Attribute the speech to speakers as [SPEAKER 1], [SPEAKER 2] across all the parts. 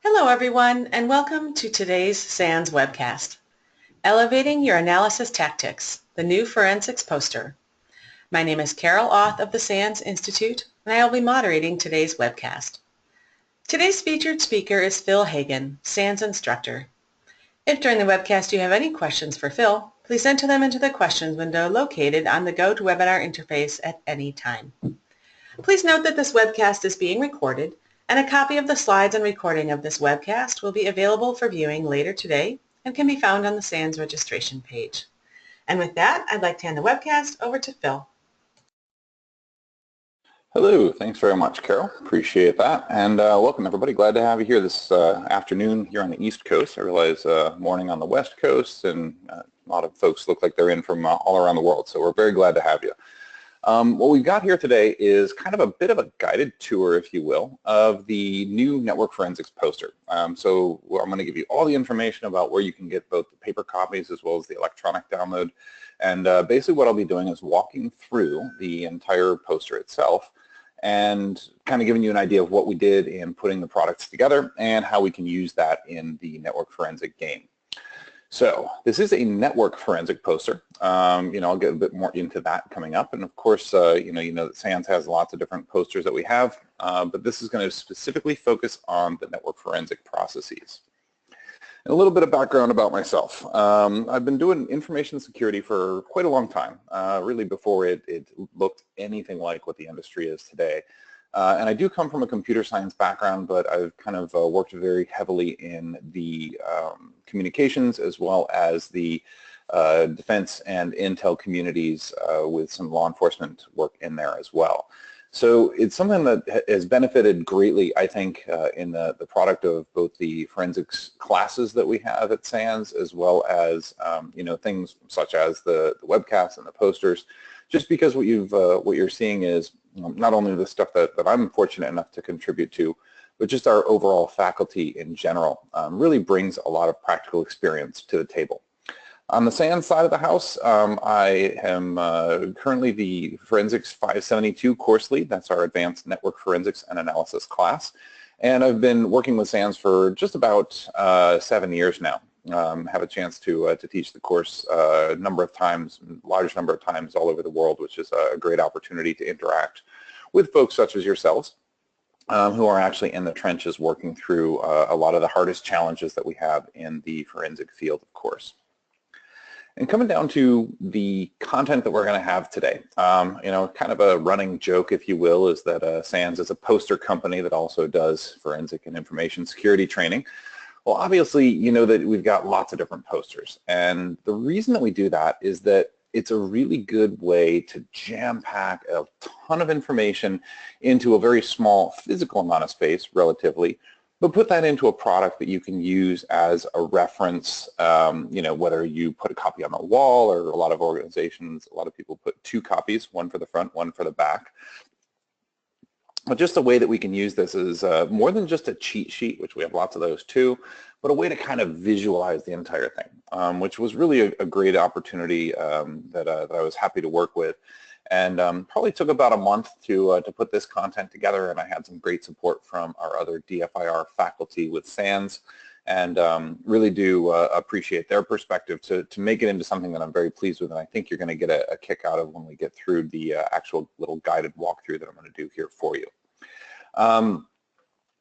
[SPEAKER 1] Hello everyone, and welcome to today's SANS webcast, Elevating Your Analysis Tactics, the New Forensics Poster. My name is Carol Auth of the SANS Institute, and I will be moderating today's webcast. Today's featured speaker is Phil Hagen, SANS instructor. If during the webcast you have any questions for Phil, please enter them into the questions window located on the GoToWebinar interface at any time. Please note that this webcast is being recorded, and a copy of the slides and recording of this webcast will be available for viewing later today and can be found on the SANS registration page. And with that, I'd like to hand the webcast over to Phil.
[SPEAKER 2] Hello, thanks very much, Carol. Appreciate that. And welcome, everybody. Glad to have you here this afternoon here on the East Coast. I realize morning on the West Coast, and a lot of folks look like they're in from all around the world, so we're very glad to have you. What we've got here today is kind of a bit of a guided tour, if you will, of the new network forensics poster. So I'm going to give you all the information about where you can get both the paper copies as well as the electronic download. And basically what I'll be doing is walking through the entire poster itself and kind of giving you an idea of what we did in putting the products together and how we can use that in the network forensic game. So this is a network forensic poster. I'll get a bit more into that coming up. And of course, you know that SANS has lots of different posters that we have, but this is going to specifically focus on the network forensic processes. And a little bit of background about myself. I've been doing information security for quite a long time, really before it looked anything like what the industry is today. And I do come from a computer science background, but I've kind of worked very heavily in the communications as well as the defense and intel communities with some law enforcement work in there as well. So it's something that has benefited greatly, I think, in the product of both the forensics classes that we have at SANS, as well as things such as the webcasts and the posters. Just because what you're seeing is not only the stuff that I'm fortunate enough to contribute to, but just our overall faculty in general really brings a lot of practical experience to the table. On the SANS side of the house, I am currently the Forensics 572 course lead. That's our Advanced Network Forensics and Analysis class. And I've been working with SANS for just about 7 years now. Have a chance to teach the course a number of times, large number of times all over the world, which is a great opportunity to interact with folks such as yourselves who are actually in the trenches working through a lot of the hardest challenges that we have in the forensic field, of course. And coming down to the content that we're going to have today, kind of a running joke, if you will, is that SANS is a poster company that also does forensic and information security training. Well, obviously, you know that we've got lots of different posters, and the reason that we do that is that it's a really good way to jam-pack a ton of information into a very small physical amount of space, relatively, but put that into a product that you can use as a reference, whether you put a copy on the wall, or a lot of organizations, a lot of people put 2 copies, one for the front, one for the back. But just a way that we can use this is more than just a cheat sheet, which we have lots of those too, but a way to kind of visualize the entire thing, which was really a great opportunity that I was happy to work with. And probably took about a month to put this content together, and I had some great support from our other DFIR faculty with SANS, and really do appreciate their perspective to make it into something that I'm very pleased with, and I think you're going to get a kick out of when we get through the actual little guided walkthrough that I'm going to do here for you.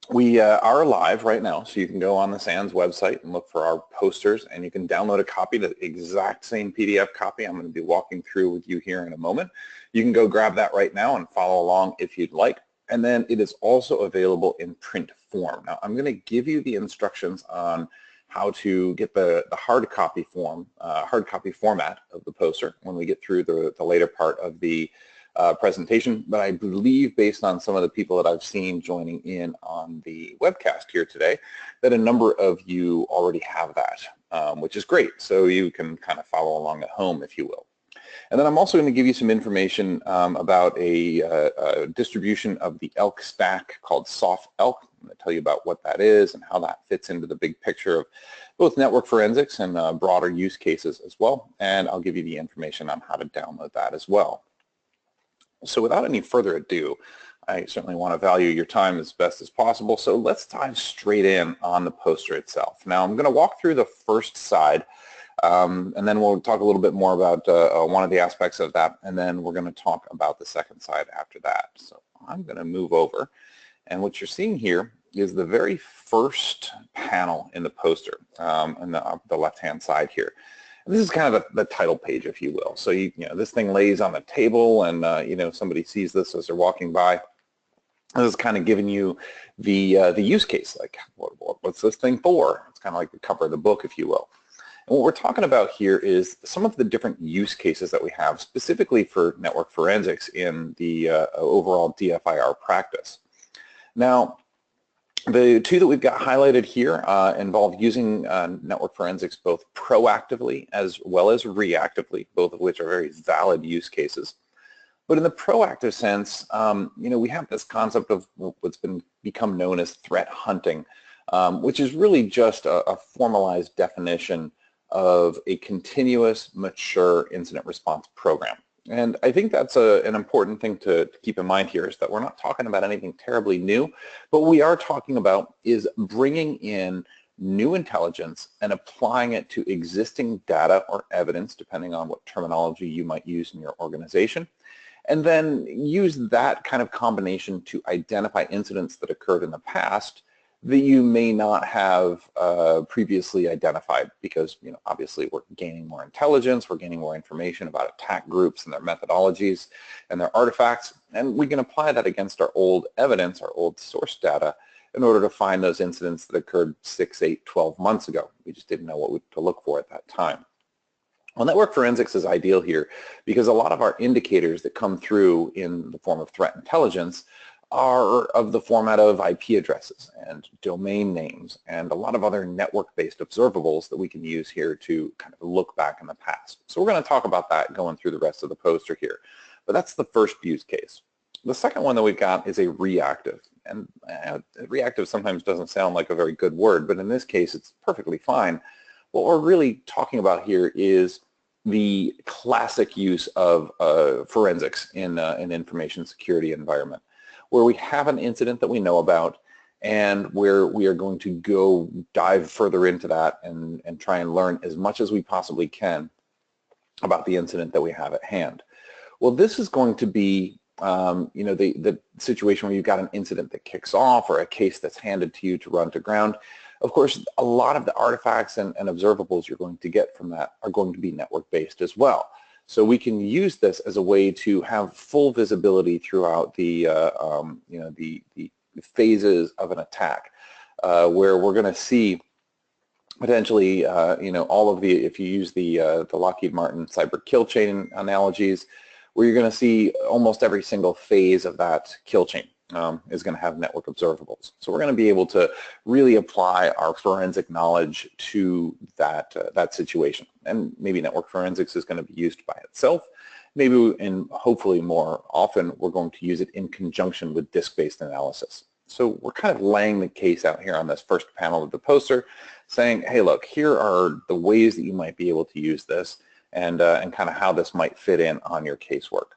[SPEAKER 2] We are live right now, so you can go on the SANS website and look for our posters, and you can download a copy, the exact same PDF copy I'm going to be walking through with you here in a moment. You can go grab that right now and follow along if you'd like. And then it is also available in print form. Now, I'm going to give you the instructions on how to get the hard copy format of the poster when we get through the later part of the presentation, but I believe, based on some of the people that I've seen joining in on the webcast here today, that a number of you already have that, which is great. So you can kind of follow along at home, if you will. And then I'm also going to give you some information about a distribution of the ELK stack called SOF-ELK. I'm going to tell you about what that is and how that fits into the big picture of both network forensics and broader use cases as well. And I'll give you the information on how to download that as well. So without any further ado, I certainly want to value your time as best as possible, so let's dive straight in on the poster itself. Now I'm going to walk through the first side, and then we'll talk a little bit more about one of the aspects of that, and then we're going to talk about the second side after that. So I'm going to move over, and what you're seeing here is the very first panel in the poster on the left-hand side here. And this is kind of the title page, if you will. So you know, this thing lays on the table, and you know, somebody sees this as they're walking by. This is kind of giving you the use case, like what's this thing for? It's kind of like the cover of the book, if you will. And what we're talking about here is some of the different use cases that we have specifically for network forensics in the overall DFIR practice. Now, the two that we've got highlighted here involve using network forensics both proactively as well as reactively, both of which are very valid use cases. But in the proactive sense, you know, we have this concept of what's become known as threat hunting, which is really just a formalized definition of a continuous, mature incident response program. And I think that's an important thing to keep in mind here, is that we're not talking about anything terribly new, but what we are talking about is bringing in new intelligence and applying it to existing data or evidence, depending on what terminology you might use in your organization, and then use that kind of combination to identify incidents that occurred in the past that you may not have previously identified, because, you know, obviously we're gaining more intelligence, we're gaining more information about attack groups and their methodologies and their artifacts, and we can apply that against our old evidence, our old source data, in order to find those incidents that occurred 6, 8, 12 months ago. We just didn't know what to look for at that time. Well, network forensics is ideal here because a lot of our indicators that come through in the form of threat intelligence are of the format of IP addresses and domain names and a lot of other network-based observables that we can use here to kind of look back in the past. So we're going to talk about that going through the rest of the poster here. But that's the first use case. The second one that we've got is a reactive. And reactive sometimes doesn't sound like a very good word, but in this case it's perfectly fine. What we're really talking about here is the classic use of forensics in an information security environment, where we have an incident that we know about and where we are going to go dive further into that and try and learn as much as we possibly can about the incident that we have at hand. Well, this is going to be you know, the situation where you've got an incident that kicks off or a case that's handed to you to run to ground. Of course, a lot of the artifacts and observables you're going to get from that are going to be network-based as well. So we can use this as a way to have full visibility throughout the you know, the phases of an attack, where we're going to see potentially you know, all of the, if you use the Lockheed Martin cyber kill chain analogies, where you're going to see almost every single phase of that kill chain is going to have network observables. So we're going to be able to really apply our forensic knowledge to that that situation. And maybe network forensics is going to be used by itself. Maybe, and hopefully more often, we're going to use it in conjunction with disk-based analysis. So we're kind of laying the case out here on this first panel of the poster, saying, hey, look, here are the ways that you might be able to use this, and kind of how this might fit in on your casework.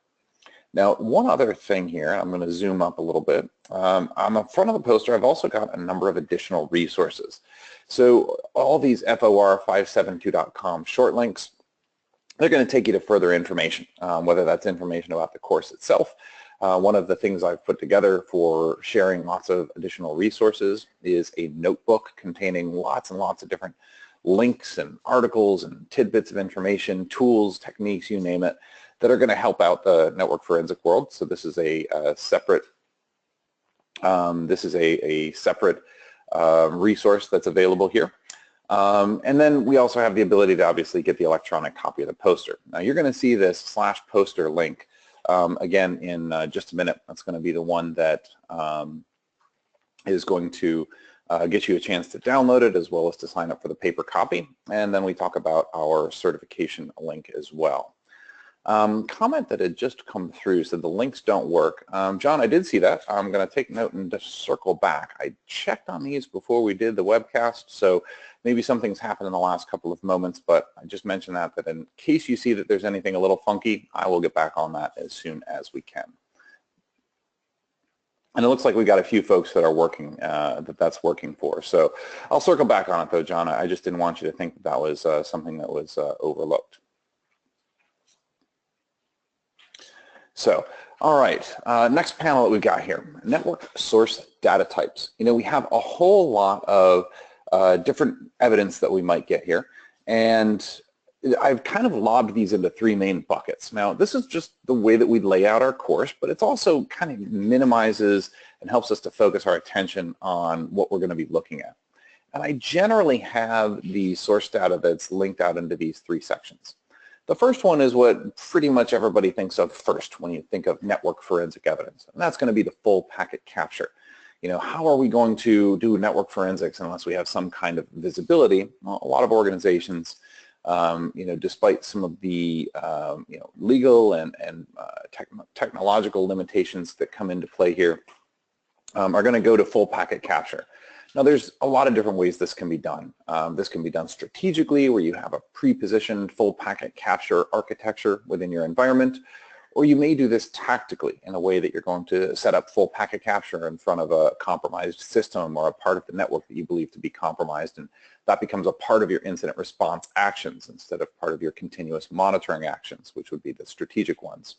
[SPEAKER 2] Now, one other thing here, I'm going to zoom up a little bit. On the front of the poster, I've also got a number of additional resources. So all these FOR572.com short links, they're going to take you to further information, whether that's information about the course itself. One of the things I've put together for sharing lots of additional resources is a notebook containing lots and lots of different links and articles and tidbits of information, tools, techniques, you name it, that are going to help out the network forensic world. So this is a separate resource that's available here. And then we also have the ability to obviously get the electronic copy of the poster. Now you're going to see this /poster link again in just a minute. That's going to be the one that is going to get you a chance to download it, as well as to sign up for the paper copy. And then we talk about our certification link as well. Comment that had just come through said the links don't work. John, I did see that. I'm going to take note and just circle back. I checked on these before we did the webcast, so maybe something's happened in the last couple of moments, but I just mentioned that in case you see that there's anything a little funky, I will get back on that as soon as we can. And it looks like we've got a few folks that are working, that's working for. So I'll circle back on it though, John. I just didn't want you to think that was something that was overlooked. So, all right, next panel that we've got here, network source data types. You know, we have a whole lot of different evidence that we might get here. And I've kind of lobbed these into three main buckets. Now, this is just the way that we lay out our course, but it's also kind of minimizes and helps us to focus our attention on what we're going to be looking at. And I generally have the source data that's linked out into these three sections. The first one is what pretty much everybody thinks of first when you think of network forensic evidence, and that's going to be the full packet capture. You know, how are we going to do network forensics unless we have some kind of visibility? Well, a lot of organizations, you know, despite some of the you know, legal and technological limitations that come into play here, are going to go to full packet capture. Now, there's a lot of different ways this can be done. This can be done strategically, where you have a pre-positioned full packet capture architecture within your environment, or you may do this tactically in a way that you're going to set up full packet capture in front of a compromised system or a part of the network that you believe to be compromised, and that becomes a part of your incident response actions instead of part of your continuous monitoring actions, which would be the strategic ones.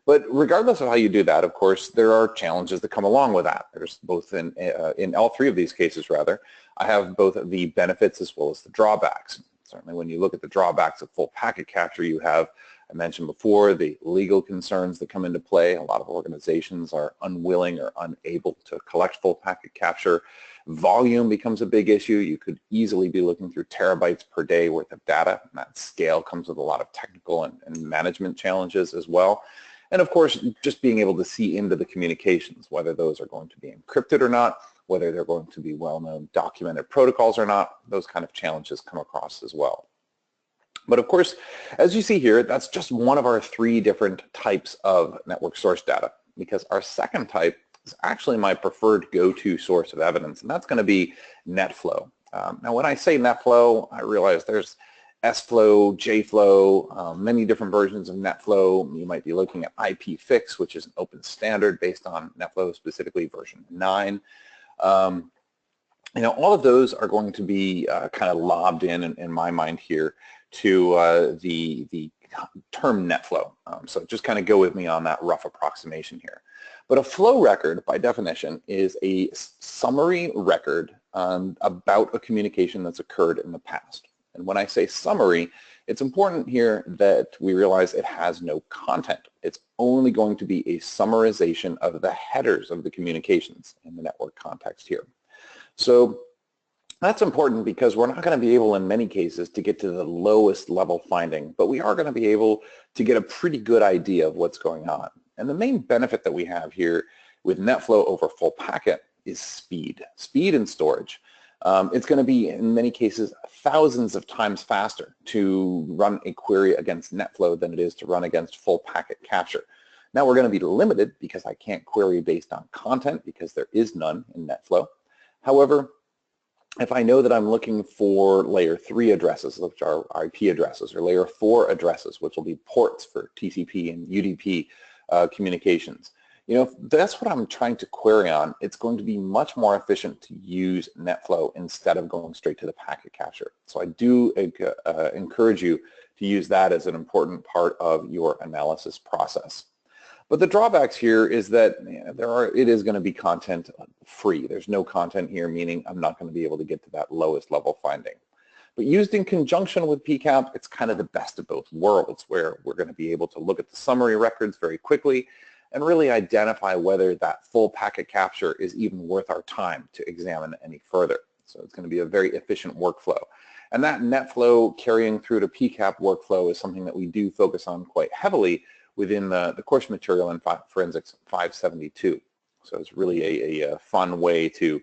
[SPEAKER 2] But regardless of how you do that, of course, there are challenges that come along with that. There's both in all three of these cases, rather, I have both the benefits as well as the drawbacks. Certainly when you look at the drawbacks of full packet capture, you have, I mentioned before, the legal concerns that come into play. A lot of organizations are unwilling or unable to collect full packet capture. Volume becomes a big issue. You could easily be looking through terabytes per day worth of data, and that scale comes with a lot of technical and management challenges as well. And of course, just being able to see into the communications, whether those are going to be encrypted or not, whether they're going to be well-known documented protocols or not, those kind of challenges come across as well. But of course, as you see here, that's just one of our three different types of network source data, because our second type is actually my preferred go-to source of evidence, and that's going to be NetFlow. Now, when I say NetFlow, I realize there's S-Flow, J-Flow, many different versions of NetFlow. You might be looking at IPFix, which is an open standard based on NetFlow, specifically version 9. You know, all of those are going to be kind of lobbed in my mind here to the term NetFlow. So just kind of go with me on that rough approximation here. But a flow record, by definition, is a summary record about a communication that's occurred in the past. And when I say summary, it's important here that we realize it has no content. It's only going to be a summarization of the headers of the communications in the network context here. So that's important because we're not going to be able in many cases to get to the lowest level finding, but we are going to be able to get a pretty good idea of what's going on. And the main benefit that we have here with NetFlow over full packet is speed and storage. It's going to be, in many cases, thousands of times faster to run a query against NetFlow than it is to run against full packet capture. Now we're going to be limited because I can't query based on content because there is none in NetFlow. However, if I know that I'm looking for layer 3 addresses, which are IP addresses, or layer 4 addresses, which will be ports for TCP and UDP communications, you know, if that's what I'm trying to query on, it's going to be much more efficient to use NetFlow instead of going straight to the packet capture. So I do encourage you to use that as an important part of your analysis process. But the drawbacks here is that it is going to be content free. There's no content here, meaning I'm not going to be able to get to that lowest level finding. But used in conjunction with PCAP, it's kind of the best of both worlds, where we're going to be able to look at the summary records very quickly and really identify whether that full packet capture is even worth our time to examine any further. So it's going to be a very efficient workflow. And that NetFlow carrying through to PCAP workflow is something that we do focus on quite heavily within the course material in Forensics 572. So it's really a fun way to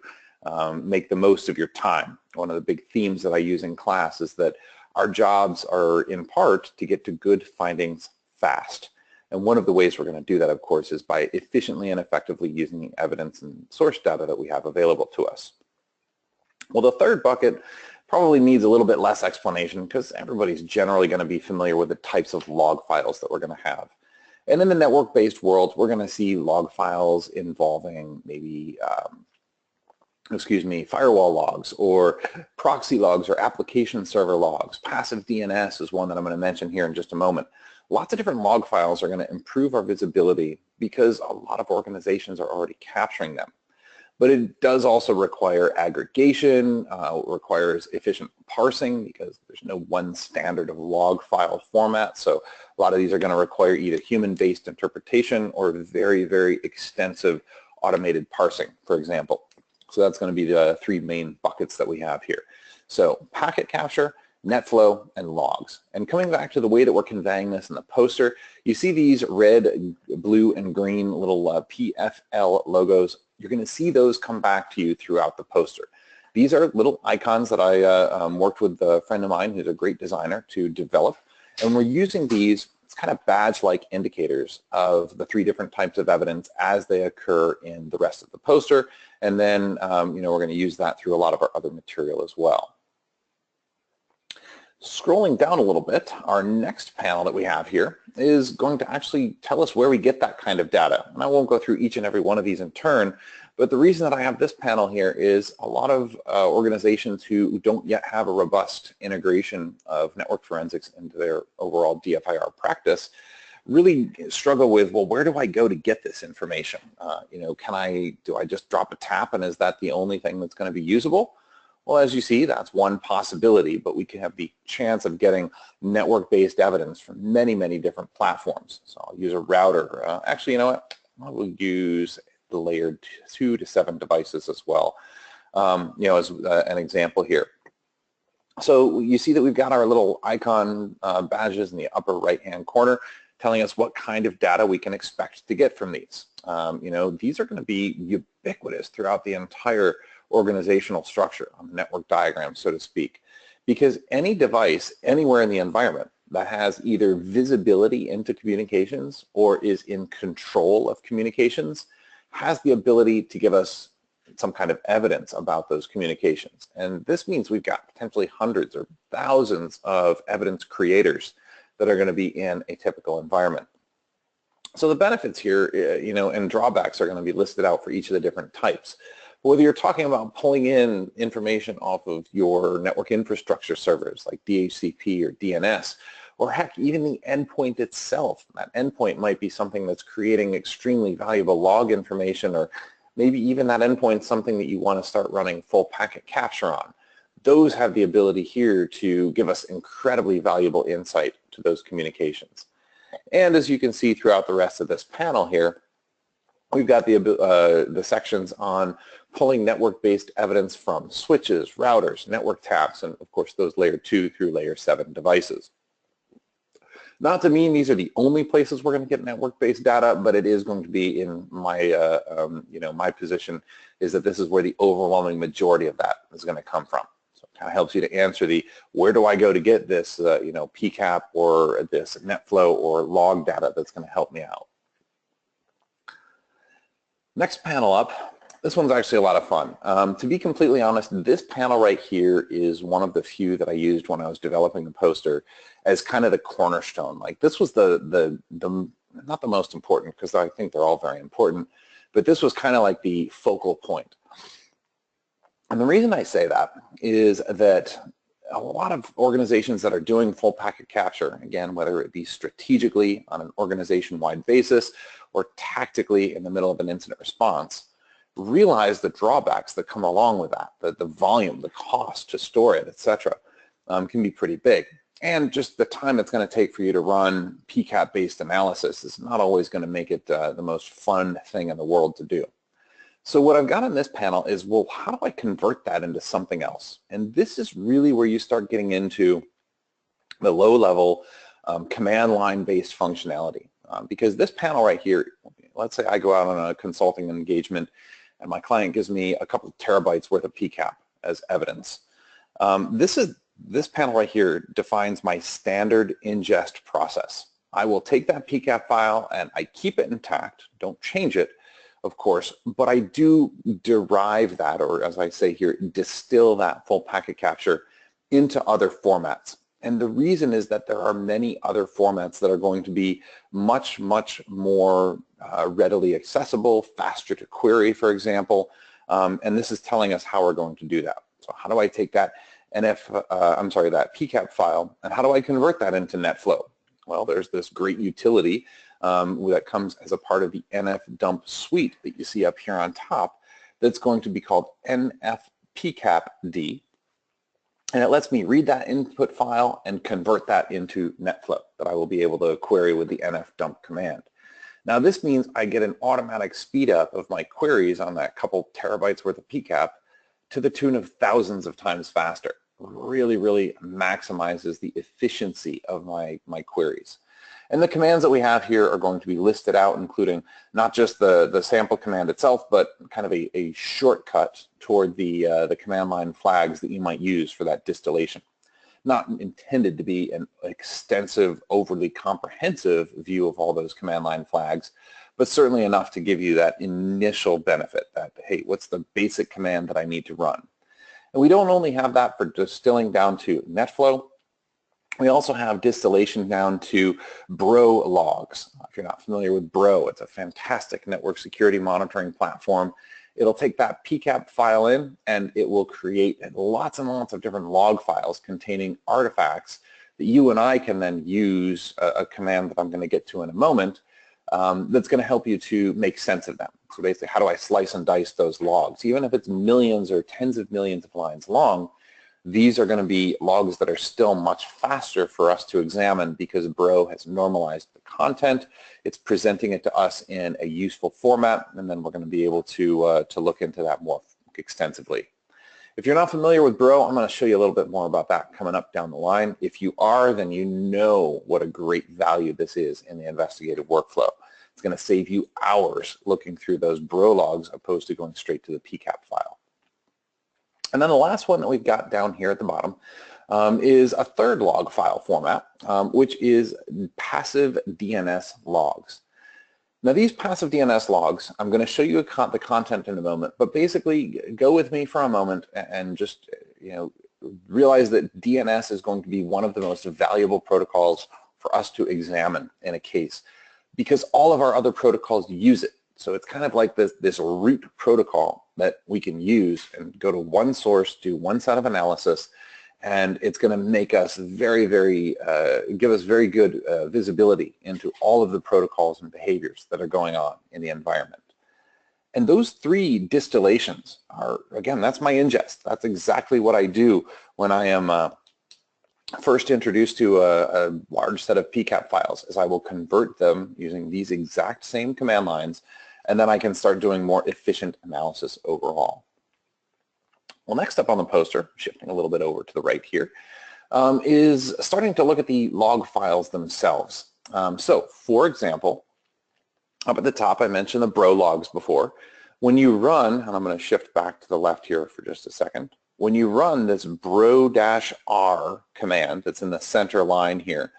[SPEAKER 2] make the most of your time. One of the big themes that I use in class is that our jobs are in part to get to good findings fast. And one of the ways we're going to do that, of course, is by efficiently and effectively using the evidence and source data that we have available to us. Well, the third bucket probably needs a little bit less explanation because everybody's generally going to be familiar with the types of log files that we're going to have. And in the network-based world, we're going to see log files involving maybe, firewall logs or proxy logs or application server logs. Passive DNS is one that I'm going to mention here in just a moment. Lots of different log files are going to improve our visibility because a lot of organizations are already capturing them. But it does also require aggregation, requires efficient parsing because there's no one standard of log file format. So a lot of these are going to require either human-based interpretation or very, very extensive automated parsing, for example. So that's going to be the three main buckets that we have here. So packet capture, NetFlow, and logs. And coming back to the way that we're conveying this in the poster, you see these red, blue, and green little PFL logos. You're going to see those come back to you throughout the poster. These are little icons that I worked with a friend of mine who's a great designer to develop. And we're using these as kind of badge-like indicators of the three different types of evidence as they occur in the rest of the poster. And then we're going to use that through a lot of our other material as well. Scrolling down a little bit, our next panel that we have here is going to actually tell us where we get that kind of data. And I won't go through each and every one of these in turn, but the reason that I have this panel here is a lot of organizations who don't yet have a robust integration of network forensics into their overall DFIR practice really struggle with, well, where do I go to get this information? Do I just drop a tap and is that the only thing that's going to be usable? Well, as you see, that's one possibility, but we can have the chance of getting network-based evidence from many, many different platforms. So I'll use a router. Actually, you know what? I will use the layered 2 to 7 devices as well, as an example here. So you see that we've got our little icon badges in the upper right-hand corner telling us what kind of data we can expect to get from these. These are going to be ubiquitous throughout the entire organizational structure on the network diagram, so to speak, because any device anywhere in the environment that has either visibility into communications or is in control of communications has the ability to give us some kind of evidence about those communications. And this means we've got potentially hundreds or thousands of evidence creators that are going to be in a typical environment. So the benefits here, and drawbacks are going to be listed out for each of the different types. Whether you're talking about pulling in information off of your network infrastructure servers like DHCP or DNS, or heck, even the endpoint itself. That endpoint might be something that's creating extremely valuable log information, or maybe even that endpoint something that you want to start running full packet capture on. Those have the ability here to give us incredibly valuable insight to those communications. And as you can see throughout the rest of this panel here, we've got the sections on pulling network-based evidence from switches, routers, network taps, and of course those layer 2 through layer 7 devices. Not to mean these are the only places we're going to get network-based data, but it is going to be in my, my position is that this is where the overwhelming majority of that is going to come from. So it kind of helps you to answer the where do I go to get this, PCAP or this NetFlow or log data that's going to help me out. Next panel up, this one's actually a lot of fun. To be completely honest, this panel right here is one of the few that I used when I was developing the poster as kind of the cornerstone. Like this was the not the most important, because I think they're all very important, but this was kind of like the focal point. And the reason I say that is that a lot of organizations that are doing full packet capture, again, whether it be strategically on an organization-wide basis or tactically in the middle of an incident response, realize the drawbacks that come along with that, the volume, the cost to store it, etc., can be pretty big. And just the time it's going to take for you to run PCAP-based analysis is not always going to make it the most fun thing in the world to do. So what I've got on this panel is, well, how do I convert that into something else? And this is really where you start getting into the low-level command line-based functionality. Because this panel right here, let's say I go out on a consulting engagement and my client gives me a couple of terabytes worth of PCAP as evidence. This panel right here defines my standard ingest process. I will take that PCAP file and I keep it intact, don't change it, of course, but I do derive that, or as I say here, distill that full packet capture into other formats. And the reason is that there are many other formats that are going to be much, much more readily accessible, faster to query, for example, and this is telling us how we're going to do that. So how do I take that that PCAP file, and how do I convert that into NetFlow? Well, there's this great utility that comes as a part of the NF-dump suite that you see up here on top that's going to be called NF-PCAP-D. And it lets me read that input file and convert that into NetFlow that I will be able to query with the NF-dump command. Now this means I get an automatic speed up of my queries on that couple terabytes worth of PCAP to the tune of thousands of times faster. Really, really maximizes the efficiency of my queries. And the commands that we have here are going to be listed out, including not just the sample command itself, but kind of a shortcut toward the command line flags that you might use for that distillation. Not intended to be an extensive, overly comprehensive view of all those command line flags, but certainly enough to give you that initial benefit that, hey, what's the basic command that I need to run? And we don't only have that for distilling down to NetFlow. We also have distillation down to Bro logs. If you're not familiar with Bro, it's a fantastic network security monitoring platform. It'll take that PCAP file in and it will create lots and lots of different log files containing artifacts that you and I can then use a command that I'm going to get to in a moment that's going to help you to make sense of them. So basically, how do I slice and dice those logs? Even if it's millions or tens of millions of lines long, these are going to be logs that are still much faster for us to examine because Bro has normalized the content. It's presenting it to us in a useful format, and then we're going to be able to look into that more extensively. If you're not familiar with Bro, I'm going to show you a little bit more about that coming up down the line. If you are, then you know what a great value this is in the investigative workflow. It's going to save you hours looking through those Bro logs opposed to going straight to the PCAP file. And then the last one that we've got down here at the bottom is a third log file format, which is passive DNS logs. Now these passive DNS logs, I'm going to show you the content in a moment, but basically go with me for a moment and just realize that DNS is going to be one of the most valuable protocols for us to examine in a case because all of our other protocols use it. So it's kind of like this root protocol that we can use and go to one source, do one set of analysis, and it's going to make us give us very good visibility into all of the protocols and behaviors that are going on in the environment. And those three distillations are, again, that's my ingest. That's exactly what I do when I am first introduced to a large set of PCAP files, is I will convert them using these exact same command lines, and then I can start doing more efficient analysis overall. Well, next up on the poster, shifting a little bit over to the right here, is starting to look at the log files themselves. So, for example, up at the top I mentioned the Bro logs before. When you run, and I'm going to shift back to the left here for just a second, when you run this bro-r command that's in the center line here,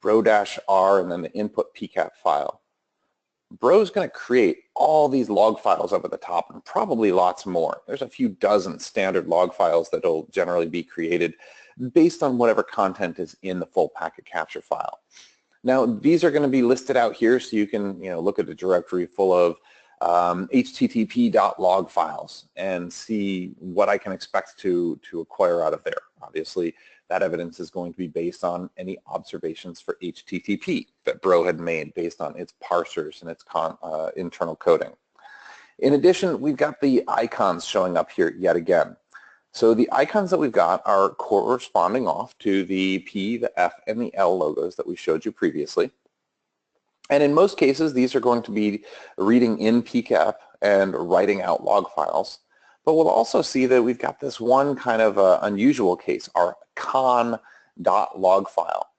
[SPEAKER 2] bro-r and then the input PCAP file, Bro is going to create all these log files up at the top and probably lots more. There's a few dozen standard log files that will generally be created based on whatever content is in the full packet capture file. Now these are going to be listed out here so you can look at the directory full of http.log files and see what I can expect to acquire out of there. Obviously, that evidence is going to be based on any observations for HTTP that Bro had made based on its parsers and its internal coding. In addition, we've got the icons showing up here yet again. So the icons that we've got are corresponding off to the P, the F, and the L logos that we showed you previously. And in most cases, these are going to be reading in PCAP and writing out log files. But we'll also see that we've got this one kind of unusual case, our con.log file.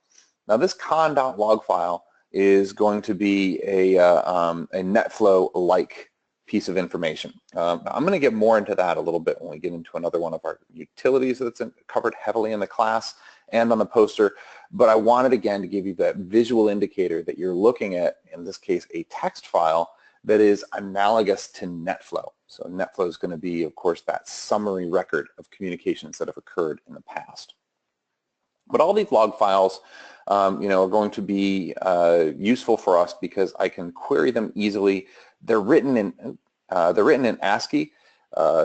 [SPEAKER 2] Now this con.log file is going to be a NetFlow-like piece of information. I'm going to get more into that a little bit when we get into another one of our utilities that's covered heavily in the class and on the poster, but I wanted again to give you that visual indicator that you're looking at, in this case, a text file that is analogous to NetFlow. So NetFlow is going to be, of course, that summary record of communications that have occurred in the past. But all these log files are going to be useful for us because I can query them easily. They're written in ASCII,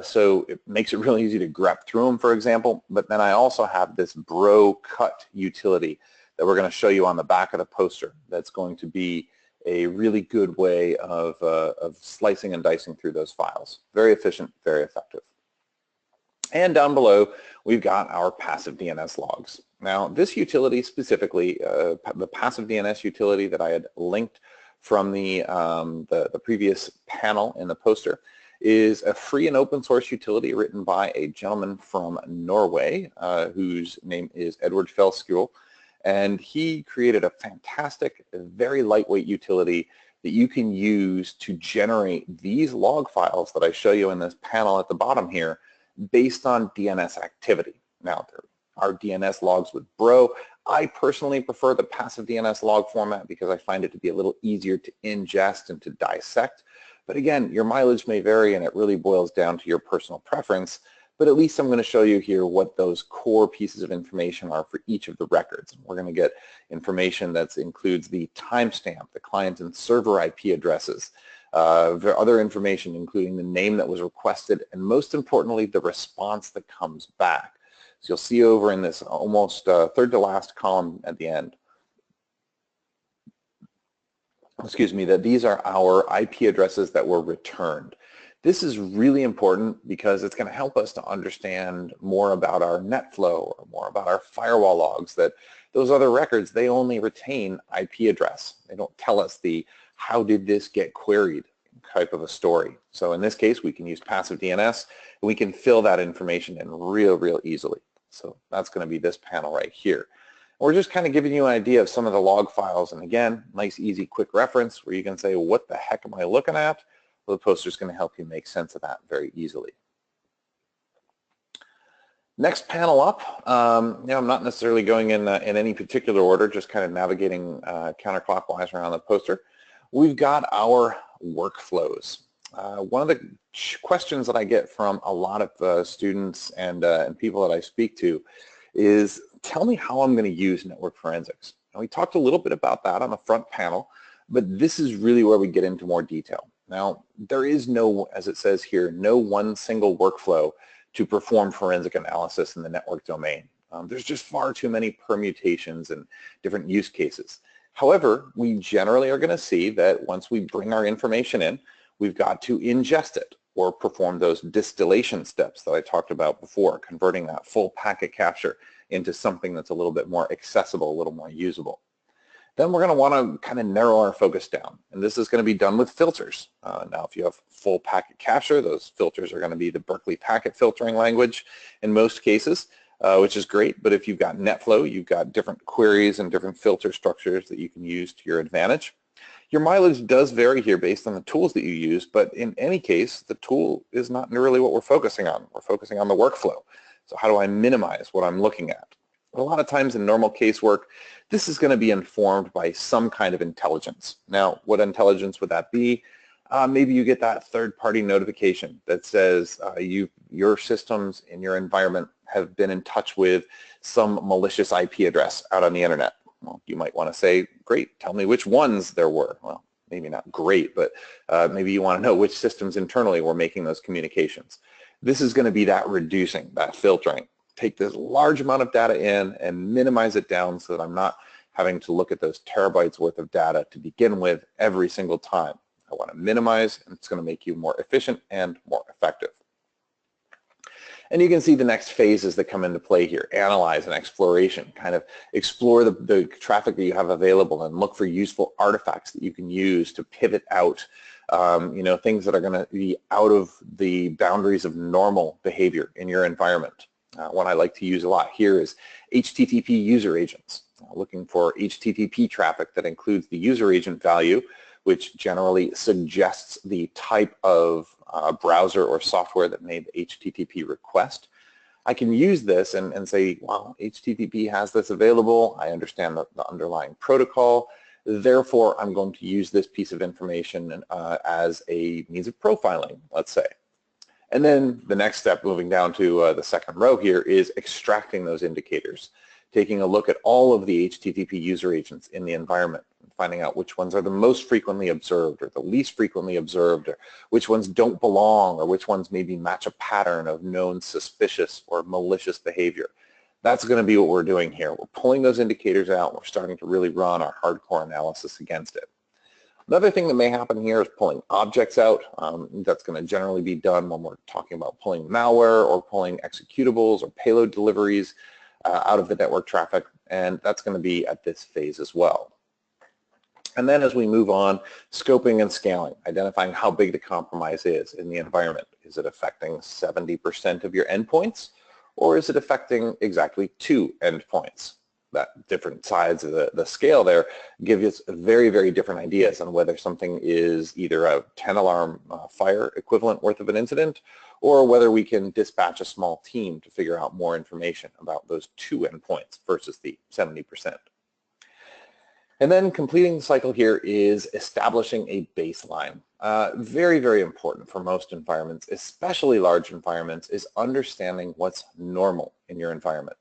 [SPEAKER 2] so it makes it really easy to grep through them, for example. But then I also have this bro cut utility that we're going to show you on the back of the poster. That's going to be a really good way of slicing and dicing through those files. Very efficient, very effective. And down below, we've got our passive DNS logs. Now, this utility specifically, the passive DNS utility that I had linked from the previous panel in the poster, is a free and open source utility written by a gentleman from Norway, whose name is Edward Felskjul, and he created a fantastic, very lightweight utility that you can use to generate these log files that I show you in this panel at the bottom here, based on DNS activity. Now, there are DNS logs with Bro. I personally prefer the passive DNS log format because I find it to be a little easier to ingest and to dissect. But again, your mileage may vary and it really boils down to your personal preference. But at least I'm going to show you here what those core pieces of information are for each of the records. We're going to get information that includes the timestamp, the client and server IP addresses, other information including the name that was requested, and most importantly, the response that comes back. So you'll see over in this almost third to last column at the end, that these are our IP addresses that were returned. This is really important because it's going to help us to understand more about our NetFlow or more about our firewall logs, that those other records, they only retain IP address. They don't tell us the how did this get queried type of a story. So in this case, we can use passive DNS and we can fill that information in real easily. So that's going to be this panel right here. We're just kind of giving you an idea of some of the log files, and again, nice, easy, quick reference where you can say, what the heck am I looking at? Well, the poster is going to help you make sense of that very easily. Next panel up, I'm not necessarily going in any particular order, just kind of navigating counterclockwise around the poster. We've got our workflows. One of the questions that I get from a lot of students and people that I speak to is, tell me how I'm going to use network forensics. And we talked a little bit about that on the front panel, but this is really where we get into more detail. Now, there is no, as it says here, no one single workflow to perform forensic analysis in the network domain. There's just far too many permutations and different use cases. However, we generally are going to see that once we bring our information in, we've got to ingest it or perform those distillation steps that I talked about before, converting that full packet capture into something that's a little bit more accessible, a little more usable. Then we're going to want to kind of narrow our focus down, and this is going to be done with filters. Now, if you have full packet capture, those filters are going to be the Berkeley packet filtering language in most cases, which is great. But if you've got NetFlow, you've got different queries and different filter structures that you can use to your advantage. Your mileage does vary here based on the tools that you use, but in any case, the tool is not really what we're focusing on. We're focusing on the workflow. So how do I minimize what I'm looking at? A lot of times in normal casework, this is going to be informed by some kind of intelligence. Now, what intelligence would that be? Maybe you get that third-party notification that says your systems in your environment have been in touch with some malicious IP address out on the internet. Well, you might want to say, great, tell me which ones there were. Well, maybe not great, but maybe you want to know which systems internally were making those communications. This is going to be that reducing, that filtering. Take this large amount of data in and minimize it down so that I'm not having to look at those terabytes worth of data to begin with every single time. I want to minimize, and it's going to make you more efficient and more effective. And you can see the next phases that come into play here: analyze and exploration. Kind of explore the traffic that you have available and look for useful artifacts that you can use to pivot out things that are going to be out of the boundaries of normal behavior in your environment. One I like to use a lot here is HTTP user agents. Looking for HTTP traffic that includes the user agent value, which generally suggests the type of browser or software that made the HTTP request. I can use this and say, well, HTTP has this available. I understand the underlying protocol. Therefore, I'm going to use this piece of information as a means of profiling, let's say. And then the next step, moving down to the second row here, is extracting those indicators. taking a look at all of the HTTP user agents in the environment, and finding out which ones are the most frequently observed or the least frequently observed, or which ones don't belong, or which ones maybe match a pattern of known suspicious or malicious behavior. That's going to be what we're doing here. We're pulling those indicators out. We're starting to really run our hardcore analysis against it. Another thing that may happen here is pulling objects out. That's going to generally be done when we're talking about pulling malware or pulling executables or payload deliveries out of the network traffic, and that's going to be at this phase as well. And then as we move on, scoping and scaling, identifying how big the compromise is in the environment. Is it affecting 70% of your endpoints, or is it affecting exactly 2 endpoints? That different sides of the scale there give us very, very different ideas on whether something is either a 10-alarm fire equivalent worth of an incident, or whether we can dispatch a small team to figure out more information about those 2 endpoints versus the 70%. And then completing the cycle here is establishing a baseline. Very, very important for most environments, especially large environments, is understanding what's normal in your environment.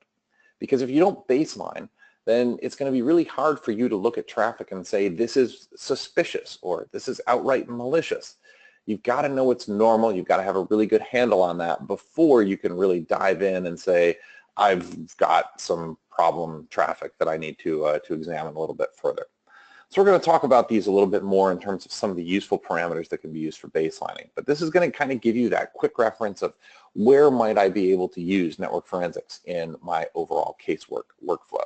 [SPEAKER 2] Because if you don't baseline, then it's going to be really hard for you to look at traffic and say this is suspicious or this is outright malicious. You've got to know what's normal. You've got to have a really good handle on that before you can really dive in and say, I've got some problem traffic that I need to examine a little bit further. So we're going to talk about these a little bit more in terms of some of the useful parameters that can be used for baselining. But this is going to kind of give you that quick reference of where might I be able to use network forensics in my overall casework workflow.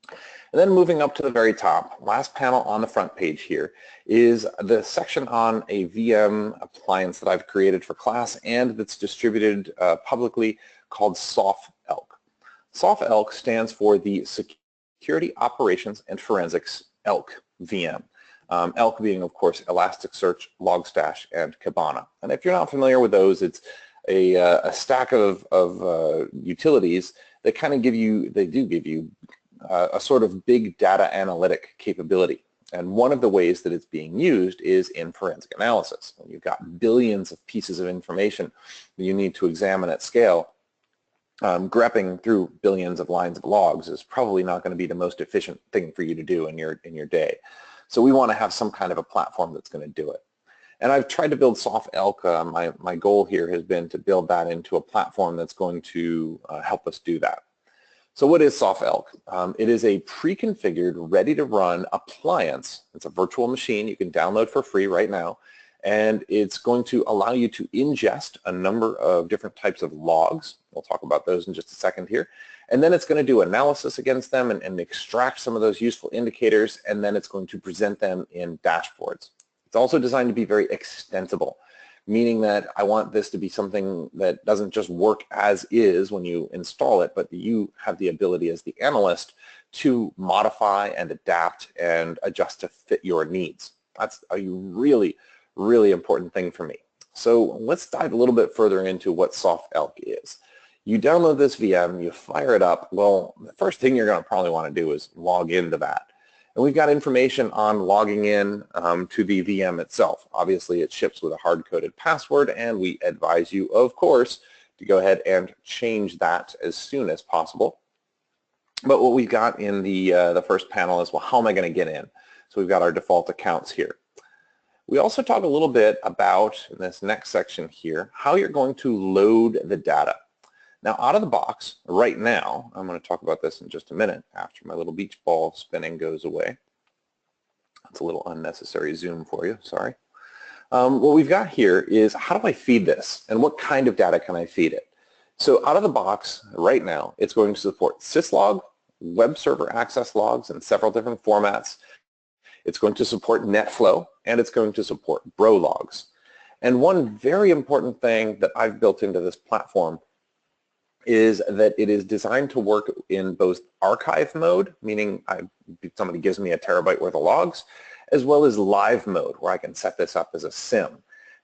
[SPEAKER 2] And then moving up to the very top, last panel on the front page here is the section on a VM appliance that I've created for class and that's distributed publicly called SOF-ELK. SOF-ELK stands for the Security Operations and Forensics ELK VM. ELK being, of course, Elasticsearch, Logstash, and Kibana. And if you're not familiar with those, it's a stack of utilities that kind of give you, a sort of big data analytic capability. And one of the ways that it's being used is in forensic analysis. When you've got billions of pieces of information that you need to examine at scale, grepping through billions of lines of logs is probably not going to be the most efficient thing for you to do in your day. So we want to have some kind of a platform that's going to do it. And I've tried to build SOF-ELK. My goal here has been to build that into a platform that's going to help us do that. So what is SOF-ELK? It is a pre-configured, ready-to-run appliance. It's a virtual machine you can download for free right now. And it's going to allow you to ingest a number of different types of logs. We'll talk about those in just a second here. And then it's going to do analysis against them and extract some of those useful indicators, and then it's going to present them in dashboards. It's also designed to be very extensible, meaning that I want this to be something that doesn't just work as is when you install it, but you have the ability as the analyst to modify and adapt and adjust to fit your needs. That's a really, really important thing for me. So let's dive a little bit further into what SOF-ELK is. You download this VM, you fire it up. Well, the first thing you're going to probably want to do is log into that. And we've got information on logging in to the VM itself. Obviously, it ships with a hard-coded password, and we advise you, of course, to go ahead and change that as soon as possible. But what we've got in the first panel is, well, how am I going to get in? So we've got our default accounts here. We also talk a little bit about, in this next section here, how you're going to load the data. Now, out of the box, right now, I'm going to talk about this in just a minute after my little beach ball spinning goes away. That's a little unnecessary zoom for you, sorry. What we've got here is, how do I feed this, and what kind of data can I feed it? So out of the box, right now, it's going to support syslog, web server access logs in several different formats. It's going to support NetFlow, and it's going to support bro logs. And one very important thing that I've built into this platform is that it is designed to work in both archive mode, meaning somebody gives me a terabyte worth of logs, as well as live mode, where I can set this up as a SIM.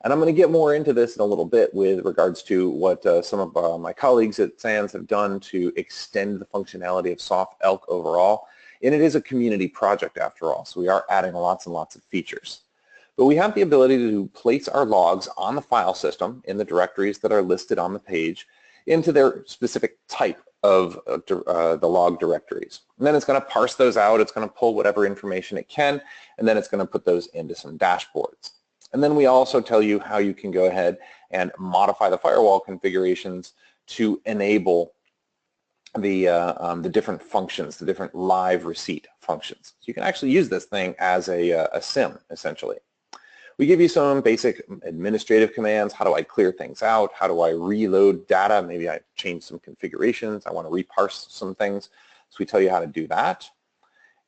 [SPEAKER 2] And I'm going to get more into this in a little bit with regards to what some of my colleagues at SANS have done to extend the functionality of SOF-ELK overall. And it is a community project after all, so we are adding lots and lots of features. But we have the ability to place our logs on the file system in the directories that are listed on the page into their specific type of the log directories. And then it's going to parse those out, it's going to pull whatever information it can, and then it's going to put those into some dashboards. And then we also tell you how you can go ahead and modify the firewall configurations to enable the different functions, the different live receipt functions. So you can actually use this thing as a SIM, essentially. We give you some basic administrative commands. How do I clear things out? How do I reload data? Maybe I change some configurations. I want to reparse some things. So we tell you how to do that.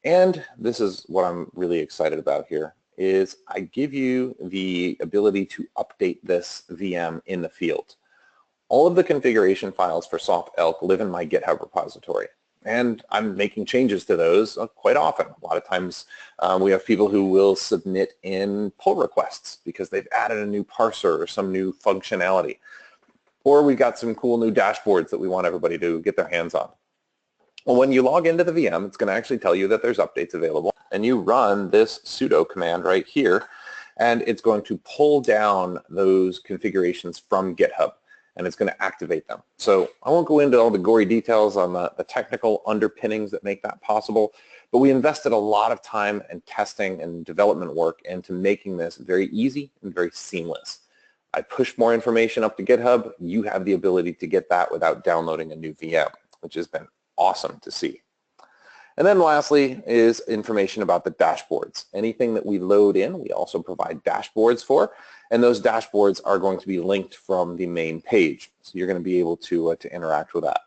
[SPEAKER 2] And this is what I'm really excited about here, is I give you the ability to update this VM in the field. All of the configuration files for SOF-ELK live in my GitHub repository. And I'm making changes to those quite often. A lot of times we have people who will submit in pull requests because they've added a new parser or some new functionality. Or we've got some cool new dashboards that we want everybody to get their hands on. Well, when you log into the VM, it's going to actually tell you that there's updates available. And you run this sudo command right here, and it's going to pull down those configurations from GitHub, and it's going to activate them. So I won't go into all the gory details on the technical underpinnings that make that possible, but we invested a lot of time and testing and development work into making this very easy and very seamless. I push more information up to GitHub. You have the ability to get that without downloading a new VM, which has been awesome to see. And then lastly is information about the dashboards. Anything that we load in, we also provide dashboards for, and those dashboards are going to be linked from the main page. So you're going to be able to interact with that.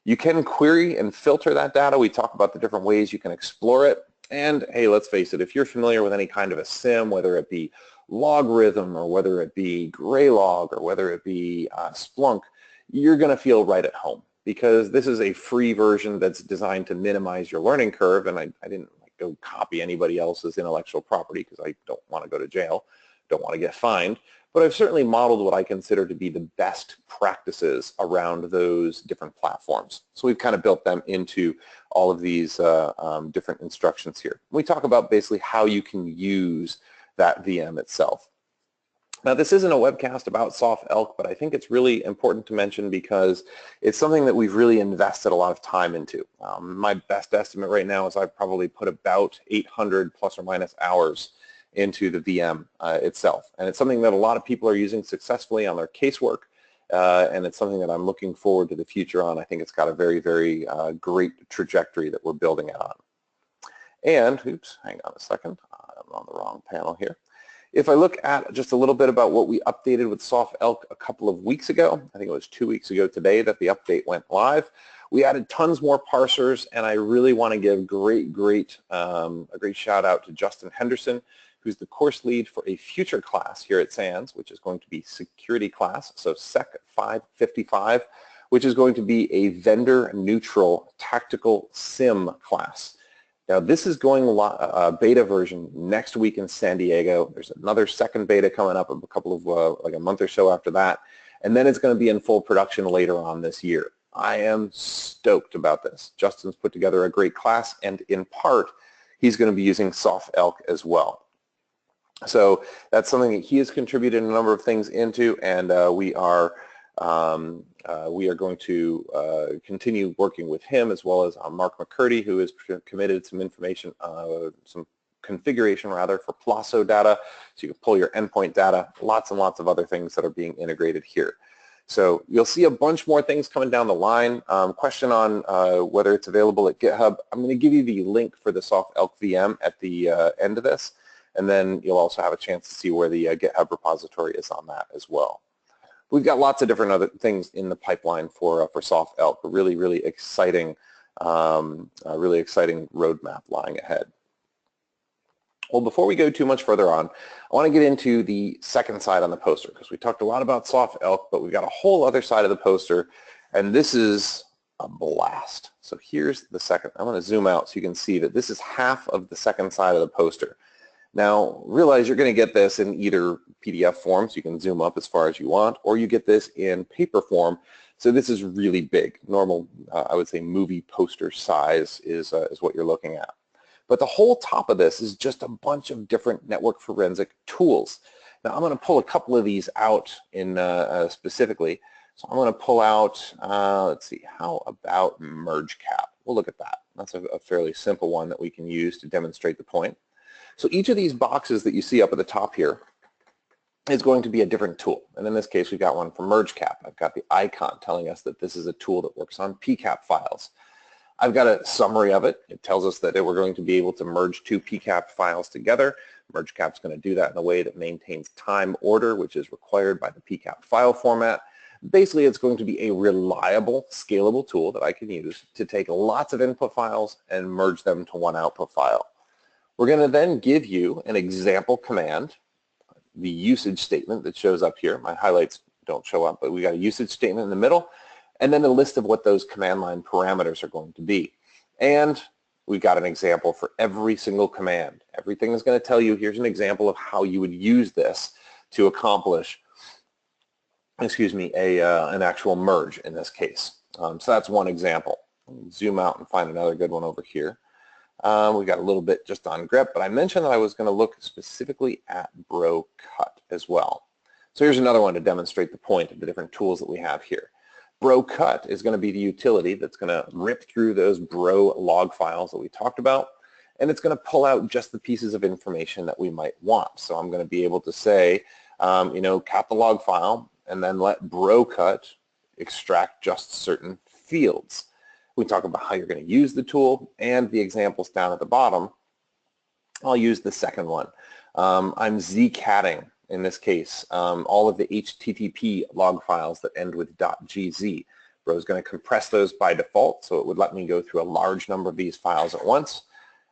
[SPEAKER 2] You can query and filter that data. We talk about the different ways you can explore it. And hey, let's face it, if you're familiar with any kind of a SIM, whether it be Logarithm or whether it be Graylog or whether it be Splunk, you're going to feel right at home, because this is a free version that's designed to minimize your learning curve. And I didn't go copy anybody else's intellectual property because I don't want to go to jail, don't want to get fined. But I've certainly modeled what I consider to be the best practices around those different platforms. So we've kind of built them into all of these different instructions here. We talk about basically how you can use that VM itself. Now, this isn't a webcast about SOF-ELK, but I think it's really important to mention because it's something that we've really invested a lot of time into. My best estimate right now is I've probably put about 800 plus or minus hours into the VM itself. And it's something that a lot of people are using successfully on their casework, and it's something that I'm looking forward to the future on. I think it's got a very, very great trajectory that we're building it on. And, oops, hang on a second, I'm on the wrong panel here. If I look at just a little bit about what we updated with SOF-ELK a couple of weeks ago, I think it was 2 weeks ago today that the update went live. We added tons more parsers, and I really want to give a great shout out to Justin Henderson, who's the course lead for a future class here at SANS, which is going to be security class, so SEC 555, which is going to be a vendor-neutral tactical SIM class. Now, this is going beta version next week in San Diego. There's another second beta coming up a couple of, like a month or so after that. And then it's going to be in full production later on this year. I am stoked about this. Justin's put together a great class, and in part, he's going to be using SOF-ELK as well. So that's something that he has contributed a number of things into, and we are going to continue working with him, as well as Mark McCurdy, who has committed some information, some configuration rather, for Plasso data, so you can pull your endpoint data, lots and lots of other things that are being integrated here. So you'll see a bunch more things coming down the line. Question on whether it's available at GitHub. I'm going to give you the link for the SOF-ELK VM at the end of this, and then you'll also have a chance to see where the GitHub repository is on that as well. We've got lots of different other things in the pipeline for SOF-ELK. A really exciting roadmap lying ahead. Well, before we go too much further on, I want to get into the second side on the poster, because we talked a lot about SOF-ELK, but we've got a whole other side of the poster, and this is a blast. So here's the second. I'm going to zoom out so you can see that this is half of the second side of the poster. Now, realize you're going to get this in either PDF form, so you can zoom up as far as you want, or you get this in paper form. So this is really big. Normal, I would say, movie poster size is what you're looking at. But the whole top of this is just a bunch of different network forensic tools. Now, I'm going to pull a couple of these out in specifically. So I'm going to pull out, let's see, how about merge cap? We'll look at that. That's a fairly simple one that we can use to demonstrate the point. So each of these boxes that you see up at the top here is going to be a different tool. And in this case, we've got one for merge cap. I've got the icon telling us that this is a tool that works on PCAP files. I've got a summary of it. It tells us that we're going to be able to merge two PCAP files together. Merge cap is going to do that in a way that maintains time order, which is required by the PCAP file format. Basically, it's going to be a reliable, scalable tool that I can use to take lots of input files and merge them to one output file. We're going to then give you an example command, the usage statement that shows up here. My highlights don't show up, but we got a usage statement in the middle, and then a list of what those command line parameters are going to be. And we've got an example for every single command. Everything is going to tell you, here's an example of how you would use this to accomplish, an actual merge in this case. So that's one example. Zoom out and find another good one over here. We got a little bit just on grep, but I mentioned that I was going to look specifically at bro cut as well. So here's another one to demonstrate the point of the different tools that we have here. Bro cut is going to be the utility that's going to rip through those bro log files that we talked about, and it's going to pull out just the pieces of information that we might want. So I'm going to be able to say, cat the log file, and then let bro cut extract just certain fields. We talk about how you're going to use the tool and the examples down at the bottom. I'll use the second one. I'm zcatting, in this case, all of the HTTP log files that end with .gz. Bro is going to compress those by default, so it would let me go through a large number of these files at once.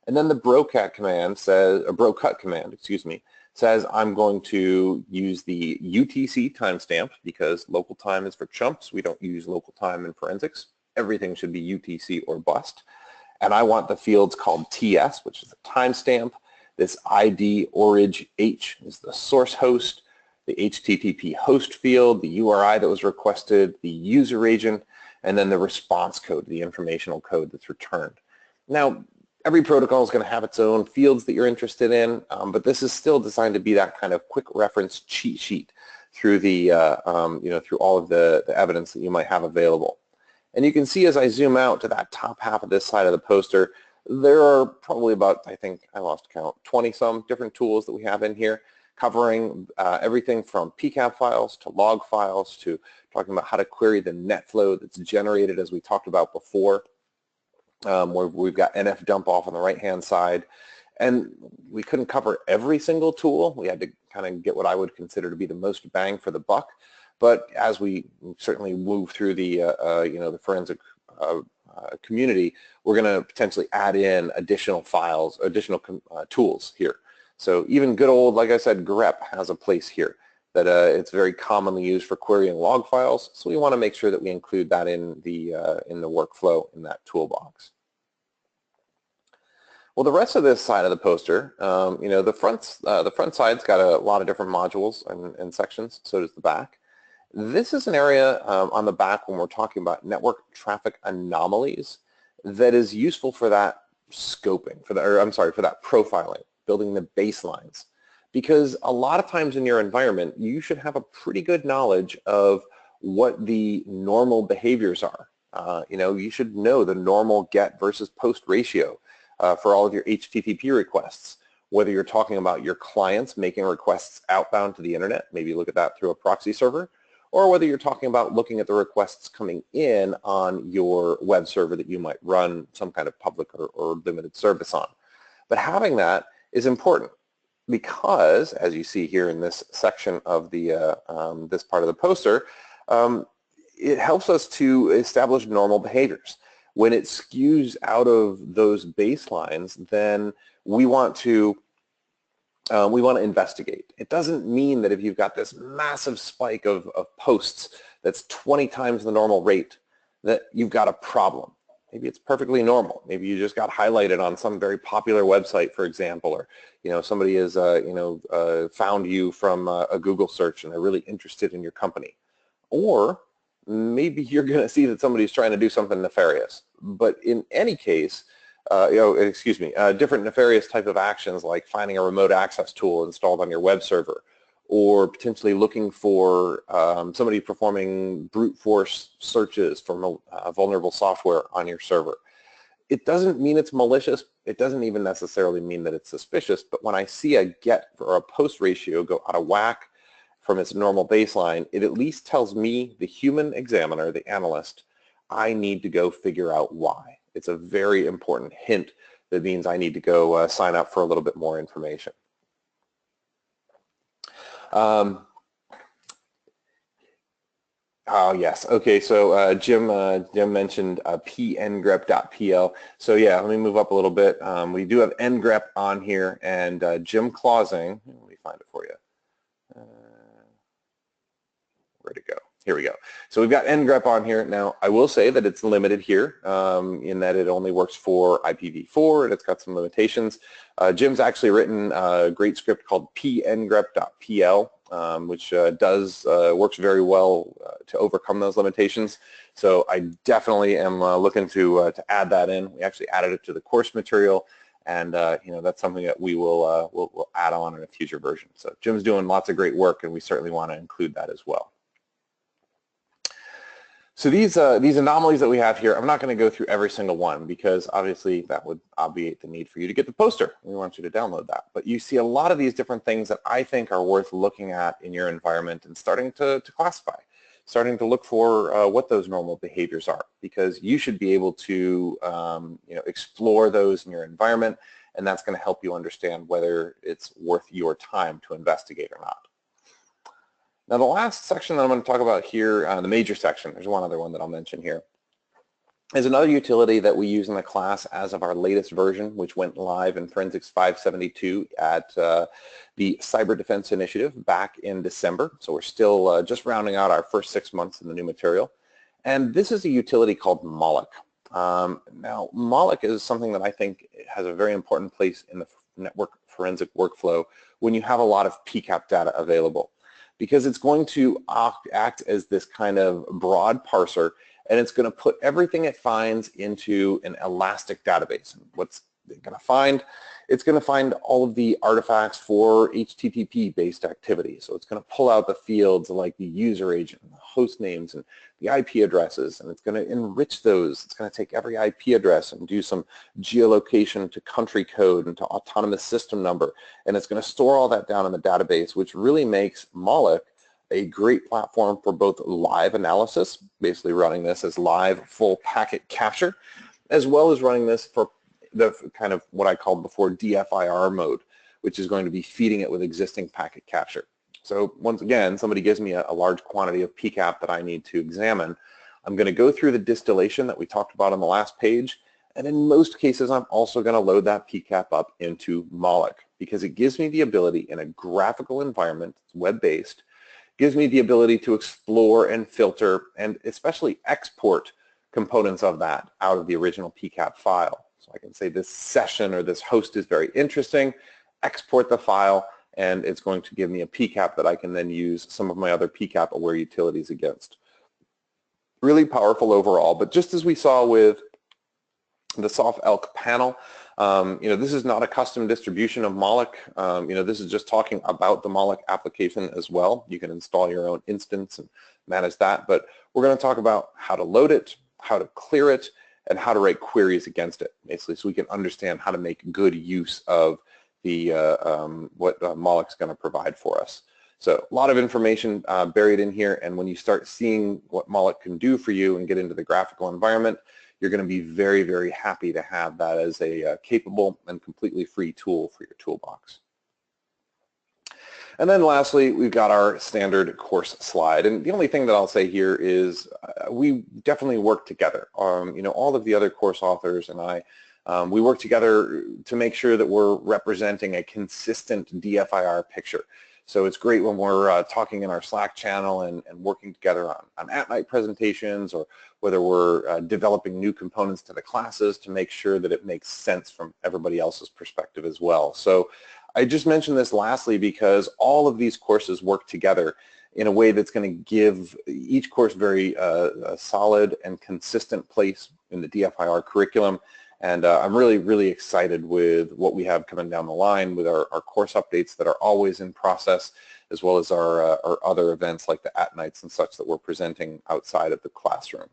[SPEAKER 2] And then the brocut command says, says I'm going to use the UTC timestamp because local time is for chumps. We don't use local time in forensics. Everything should be UTC or bust. And I want the fields called TS, which is the timestamp. This ID orig H is the source host, the HTTP host field, the URI that was requested, the user agent, and then the response code, the informational code that's returned. Now, every protocol is going to have its own fields that you're interested in, but this is still designed to be that kind of quick reference cheat sheet through the, through all of the evidence that you might have available. And you can see as I zoom out to that top half of this side of the poster, there are probably about, I think I lost count, 20-some different tools that we have in here covering everything from PCAP files to log files to talking about how to query the net flow that's generated as we talked about before, where we've got NF dump off on the right-hand side. And we couldn't cover every single tool. We had to kind of get what I would consider to be the most bang for the buck. But as we certainly move through the, the forensic community, we're going to potentially add in additional files, additional tools here. So even good old, like I said, grep has a place here that it's very commonly used for querying log files. So we want to make sure that we include that in the workflow in that toolbox. Well, the rest of this side of the poster, the front side's got a lot of different modules and sections. So does the back. This is an area on the back when we're talking about network traffic anomalies that is useful for that scoping, for that profiling, building the baselines. Because a lot of times in your environment, you should have a pretty good knowledge of what the normal behaviors are. You should know the normal get versus post ratio for all of your HTTP requests. Whether you're talking about your clients making requests outbound to the internet, maybe look at that through a proxy server, or whether you're talking about looking at the requests coming in on your web server that you might run some kind of public or limited service on. But having that is important because, as you see here in this section of the this part of the poster, it helps us to establish normal behaviors. When it skews out of those baselines, then we want to investigate. It doesn't mean that if you've got this massive spike of posts that's 20 times the normal rate that you've got a problem. Maybe it's perfectly normal. Maybe you just got highlighted on some very popular website, for example, or somebody has found you from a Google search and they're really interested in your company. Or maybe you're going to see that somebody's trying to do something nefarious. But in any case, different nefarious type of actions like finding a remote access tool installed on your web server, or potentially looking for somebody performing brute force searches for vulnerable software on your server. It doesn't mean it's malicious. It doesn't even necessarily mean that it's suspicious, but when I see a get or a post ratio go out of whack from its normal baseline, it at least tells me, the human examiner, the analyst, I need to go figure out why. It's a very important hint that means I need to go sign up for a little bit more information. Oh yes, okay, so Jim mentioned pngrep.pl. So yeah, let me move up a little bit. We do have ngrep on here, and Jim Clausing, let me find it for you. Where'd it go? Here we go. So we've got ngrep on here. Now, I will say that it's limited here in that it only works for IPv4, and it's got some limitations. Jim's actually written a great script called pngrep.pl, which works very well to overcome those limitations. So I definitely am looking to add that in. We actually added it to the course material, and that's something that we will we'll add on in a future version. So Jim's doing lots of great work, and we certainly want to include that as well. So these anomalies that we have here, I'm not going to go through every single one because obviously that would obviate the need for you to get the poster. We want you to download that. But you see a lot of these different things that I think are worth looking at in your environment and starting to classify, starting to look for what those normal behaviors are, because you should be able to explore those in your environment, and that's going to help you understand whether it's worth your time to investigate or not. Now the last section that I'm going to talk about here, the major section, there's one other one that I'll mention here, is another utility that we use in the class as of our latest version, which went live in Forensics 572 at the Cyber Defense Initiative back in December. So we're still just rounding out our first 6 months in the new material. And this is a utility called Moloch. Now Moloch is something that I think has a very important place in the network forensic workflow when you have a lot of PCAP data available, because it's going to act as this kind of broad parser, and it's going to put everything it finds into an elastic database. And what's it going to find? It's going to find all of the artifacts for HTTP-based activity. So it's going to pull out the fields like the user agent, and the host names, and the IP addresses, and it's going to enrich those. It's going to take every IP address and do some geolocation to country code and to autonomous system number, and it's going to store all that down in the database, which really makes Moloch a great platform for both live analysis, basically running this as live full packet capture, as well as running this for the kind of what I called before DFIR mode, which is going to be feeding it with existing packet capture. So once again, somebody gives me a large quantity of PCAP that I need to examine. I'm going to go through the distillation that we talked about on the last page, and in most cases I'm also going to load that PCAP up into Moloch, because it gives me the ability in a graphical environment, web-based, gives me the ability to explore and filter and especially export components of that out of the original PCAP file. So I can say this session or this host is very interesting, export the file, and it's going to give me a PCAP that I can then use some of my other PCAP aware utilities against. Really powerful overall, but just as we saw with the SOF-ELK panel, this is not a custom distribution of Moloch. This is just talking about the Moloch application as well. You can install your own instance and manage that, but we're going to talk about how to load it, how to clear it, and how to write queries against it, basically, so we can understand how to make good use of the what Moloch's going to provide for us. So a lot of information buried in here, and when you start seeing what Moloch can do for you and get into the graphical environment, you're going to be very, very happy to have that as a capable and completely free tool for your toolbox. And then lastly, we've got our standard course slide. And the only thing that I'll say here is we definitely work together. All of the other course authors and I, we work together to make sure that we're representing a consistent DFIR picture. So it's great when we're talking in our Slack channel and working together on at-night presentations, or whether we're developing new components to the classes to make sure that it makes sense from everybody else's perspective as well. So I just mentioned this lastly because all of these courses work together in a way that's going to give each course very solid and consistent place in the DFIR curriculum. And I'm really, really excited with what we have coming down the line with our course updates that are always in process, as well as our other events like the at nights and such that we're presenting outside of the classroom.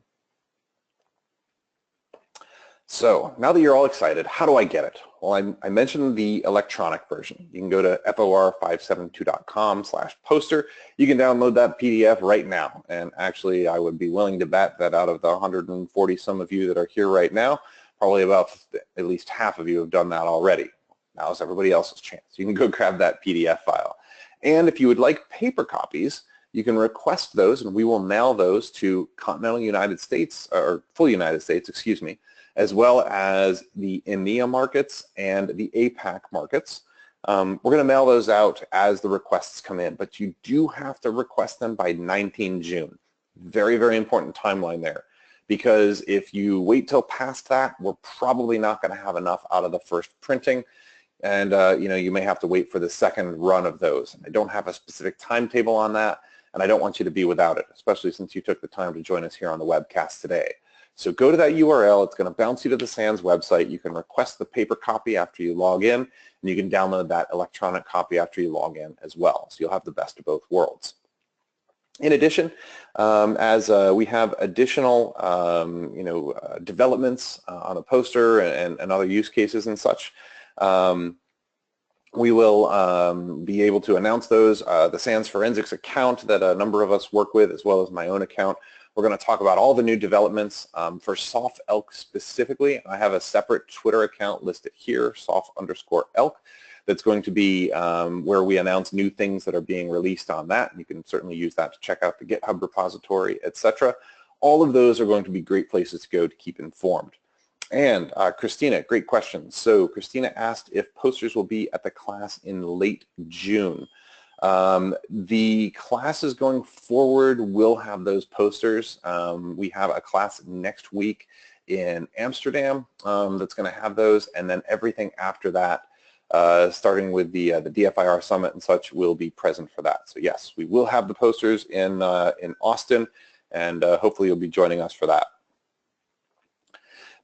[SPEAKER 2] So now that you're all excited, how do I get it? Well, I mentioned the electronic version. You can go to FOR572.com/poster. You can download that PDF right now. And actually, I would be willing to bet that out of the 140 some of you that are here right now, probably about at least half of you have done that already. Now is everybody else's chance. You can go grab that PDF file. And if you would like paper copies, you can request those, and we will mail those to continental United States, or full United States, excuse me, as well as the EMEA markets and the APAC markets. We're going to mail those out as the requests come in, but you do have to request them by 19 June. Very, very important timeline there, because if you wait till past that, we're probably not going to have enough out of the first printing, and you may have to wait for the second run of those. I don't have a specific timetable on that, and I don't want you to be without it, especially since you took the time to join us here on the webcast today. So go to that URL. It's going to bounce you to the SANS website. You can request the paper copy after you log in, and you can download that electronic copy after you log in as well. So you'll have the best of both worlds. In addition, as we have additional developments on the poster and other use cases and such, we will be able to announce those. The SANS Forensics account that a number of us work with, as well as my own account. We're going to talk about all the new developments for SOF-ELK specifically. I have a separate Twitter account listed here, SOF_ELK, that's going to be where we announce new things that are being released on that. You can certainly use that to check out the GitHub repository, etc. All of those are going to be great places to go to keep informed. And Christina, great question. So Christina asked if posters will be at the class in late June. The classes going forward will have those posters. We have a class next week in Amsterdam that's going to have those, and then everything after that, starting with the DFIR Summit and such, will be present for that. So yes, we will have the posters in Austin, and hopefully you'll be joining us for that.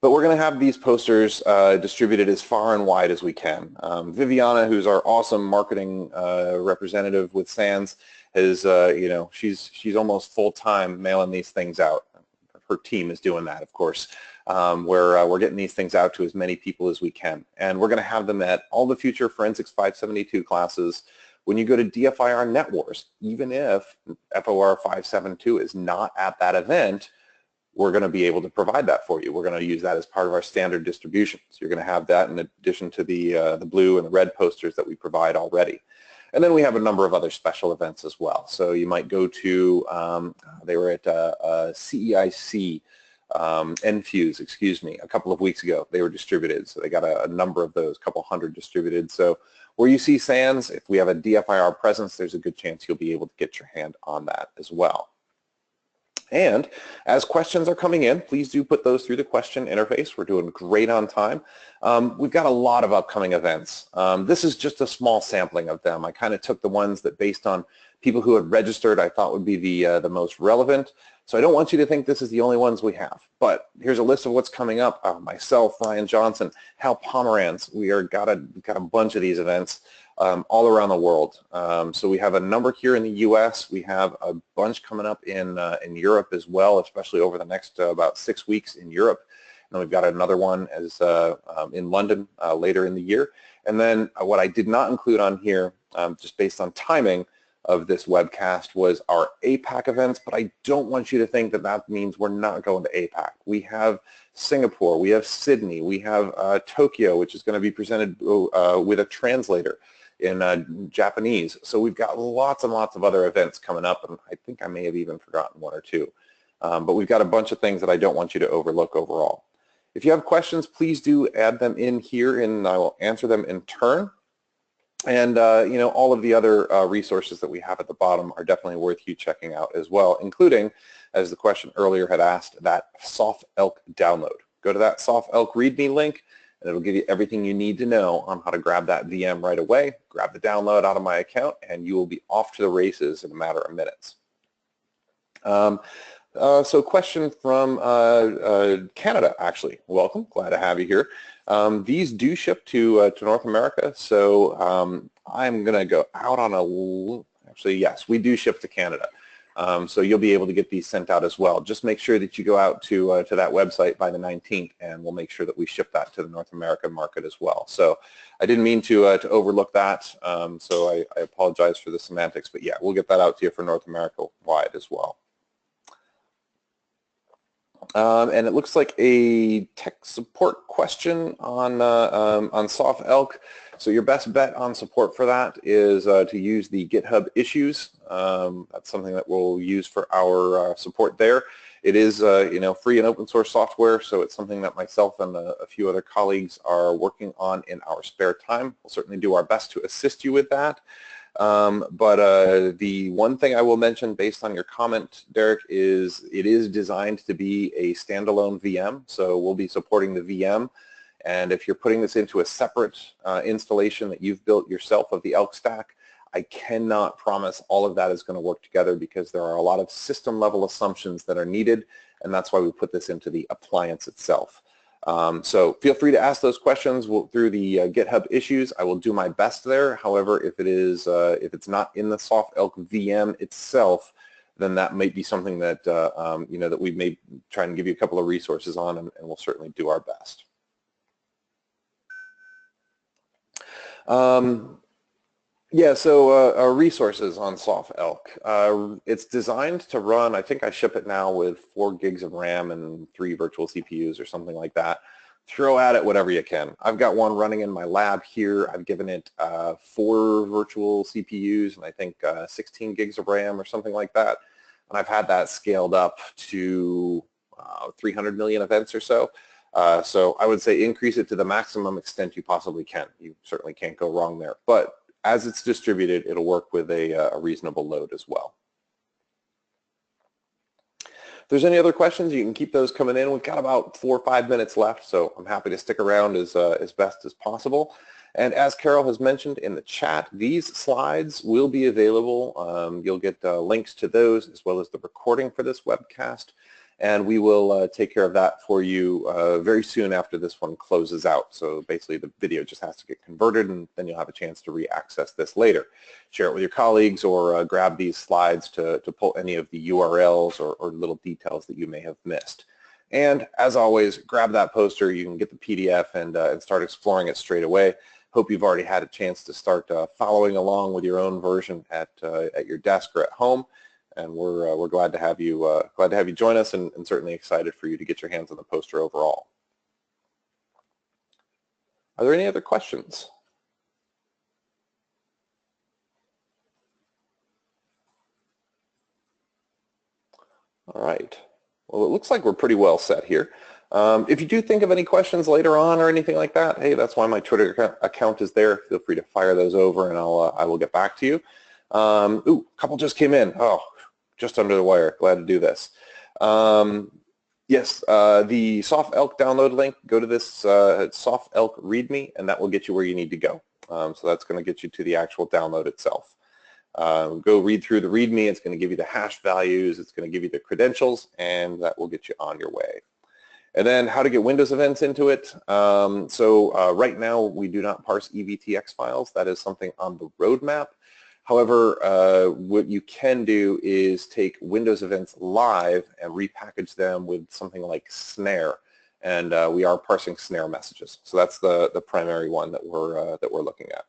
[SPEAKER 2] But we're going to have these posters distributed as far and wide as we can. Viviana, who's our awesome marketing representative with SANS, is she's almost full-time mailing these things out. Her team is doing that, of course. We're getting these things out to as many people as we can, and we're going to have them at all the future Forensics 572 classes. When you go to DFIR Net Wars, even if FOR 572 is not at that event, we're going to be able to provide that for you. We're going to use that as part of our standard distribution. So you're going to have that in addition to the blue and the red posters that we provide already. And then we have a number of other special events as well. So you might go to, they were at CEIC, NFuse, excuse me, a couple of weeks ago. They were distributed. So they got a number of those, a couple hundred distributed. So where you see SANS, if we have a DFIR presence, there's a good chance you'll be able to get your hand on that as well. And as questions are coming in, please do put those through the question interface. We're doing great on time. We've got a lot of upcoming events. This is just a small sampling of them. I kind of took the ones that, based on people who had registered, I thought would be the most relevant. So I don't want you to think this is the only ones we have. But here's a list of what's coming up. Myself, Ryan Johnson, Hal Pomeranz. We've got a bunch of these events all around the world. So we have a number here in the U.S. We have a bunch coming up in Europe as well, especially over the next about 6 weeks in Europe. And we've got another one as in London later in the year. And then what I did not include on here, just based on timing of this webcast, was our APAC events, but I don't want you to think that that means we're not going to APAC. We have Singapore, we have Sydney, we have Tokyo, which is going to be presented with a translator in Japanese. So we've got lots and lots of other events coming up, and I think I may have even forgotten one or two. But we've got a bunch of things that I don't want you to overlook overall. If you have questions, please do add them in here, and I will answer them in turn. And all of the other resources that we have at the bottom are definitely worth you checking out as well, including, as the question earlier had asked, that SOF-ELK download. Go to that SOF-ELK README link, and it'll give you everything you need to know on how to grab that VM right away, grab the download out of my account, and you will be off to the races in a matter of minutes. So question from Canada, actually. Welcome, glad to have you here. These do ship to North America, so I'm going to go out on a, So yes, we do ship to Canada. So you'll be able to get these sent out as well. Just make sure that you go out to that website by the 19th, and we'll make sure that we ship that to the North American market as well. So I didn't mean to overlook that, so I apologize for the semantics, but yeah, we'll get that out to you for North America wide as well. And it looks like a tech support question on SOF-ELK. So your best bet on support for that is to use the GitHub issues. That's something that we'll use for our support there. It is free and open source software, so it's something that myself and a few other colleagues are working on in our spare time. We'll certainly do our best to assist you with that. But the one thing I will mention based on your comment, Derek, is it is designed to be a standalone VM, so we'll be supporting the VM. And if you're putting this into a separate installation that you've built yourself of the ELK stack, I cannot promise all of that is going to work together because there are a lot of system level assumptions that are needed, and that's why we put this into the appliance itself. So feel free to ask those questions through the GitHub issues. I will do my best there. However, if it's not in the SOF-ELK VM itself, then that might be something that that we may try and give you a couple of resources on, and we'll certainly do our best. Yeah, so resources on SOF-ELK. It's designed to run, I think I ship it now with 4 gigs of RAM and 3 virtual CPUs or something like that. Throw at it whatever you can. I've got one running in my lab here. I've given it 4 virtual CPUs and I think 16 gigs of RAM or something like that. And I've had that scaled up to 300 million events or so. So I would say increase it to the maximum extent you possibly can. You certainly can't go wrong there. But as it's distributed, it'll work with a reasonable load as well. If there's any other questions, you can keep those coming in. We've got about 4 or 5 minutes left, so I'm happy to stick around as best as possible. And as Carol has mentioned in the chat, these slides will be available. You'll get links to those as well as the recording for this webcast. And we will take care of that for you very soon after this one closes out. So basically the video just has to get converted and then you'll have a chance to re-access this later. Share it with your colleagues or grab these slides to pull any of the URLs or little details that you may have missed. And as always, grab that poster. You can get the PDF and start exploring it straight away. Hope you've already had a chance to start following along with your own version at your desk or at home. And we're glad to have you join us, and certainly excited for you to get your hands on the poster overall. Are there any other questions? All right. Well, it looks like we're pretty well set here. If you do think of any questions later on or anything like that, hey, that's why my Twitter account is there. Feel free to fire those over, and I will get back to you. Ooh, a couple just came in. Oh, just under the wire. Glad to do this. Yes, the SOF-ELK download link, go to this SOF-ELK README, and that will get you where you need to go. So that's going to get you to the actual download itself. Go read through the README. It's going to give you the hash values. It's going to give you the credentials, and that will get you on your way. And then how to get Windows events into it. Right now, we do not parse EVTX files. That is something on the roadmap. However, what you can do is take Windows events live and repackage them with something like Snare, and we are parsing Snare messages. So that's the primary one that we're looking at.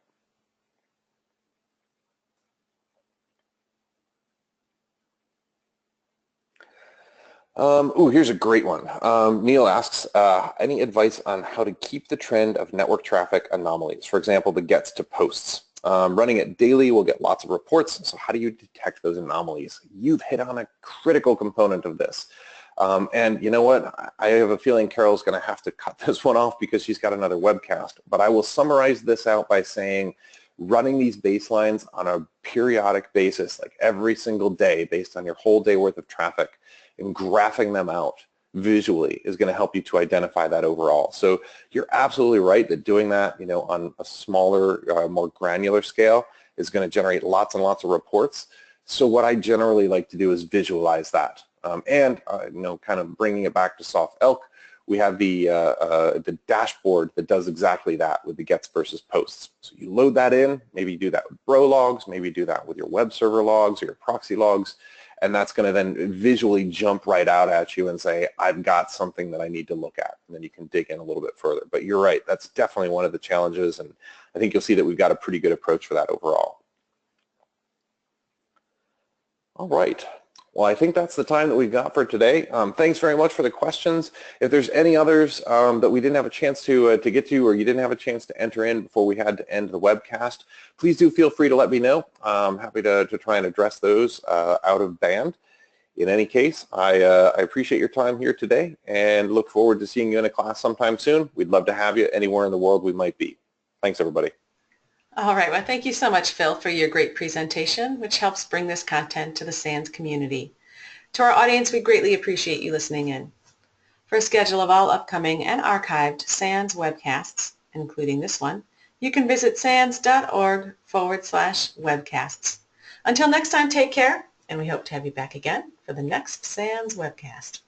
[SPEAKER 2] Here's a great one. Neil asks, any advice on how to keep the trend of network traffic anomalies? For example, the gets to posts. Running it daily will get lots of reports, so how do you detect those anomalies? You've hit on a critical component of this. And you know what? I have a feeling Carol's going to have to cut this one off because she's got another webcast. But I will summarize this out by saying running these baselines on a periodic basis, like every single day based on your whole day worth of traffic, and graphing them out visually is going to help you to identify that overall. So you're absolutely right that doing that, on a smaller, more granular scale is going to generate lots and lots of reports. So what I generally like to do is visualize that. Kind of bringing it back to SOF-ELK, we have the dashboard that does exactly that with the gets versus posts. So you load that in, maybe you do that with bro logs, maybe you do that with your web server logs or your proxy logs, and that's going to then visually jump right out at you and say, I've got something that I need to look at, and then you can dig in a little bit further. But you're right, that's definitely one of the challenges, and I think you'll see that we've got a pretty good approach for that overall. All right. Well, I think that's the time that we've got for today. Thanks very much for the questions. If there's any others that we didn't have a chance to get to, or you didn't have a chance to enter in before we had to end the webcast, please do feel free to let me know. I'm happy to try and address those out of band. In any case, I appreciate your time here today and look forward to seeing you in a class sometime soon. We'd love to have you anywhere in the world we might be. Thanks, everybody.
[SPEAKER 1] All right, well, thank you so much, Phil, for your great presentation, which helps bring this content to the SANS community. To our audience, we greatly appreciate you listening in. For a schedule of all upcoming and archived SANS webcasts, including this one, you can visit sans.org/webcasts. Until next time, take care, and we hope to have you back again for the next SANS webcast.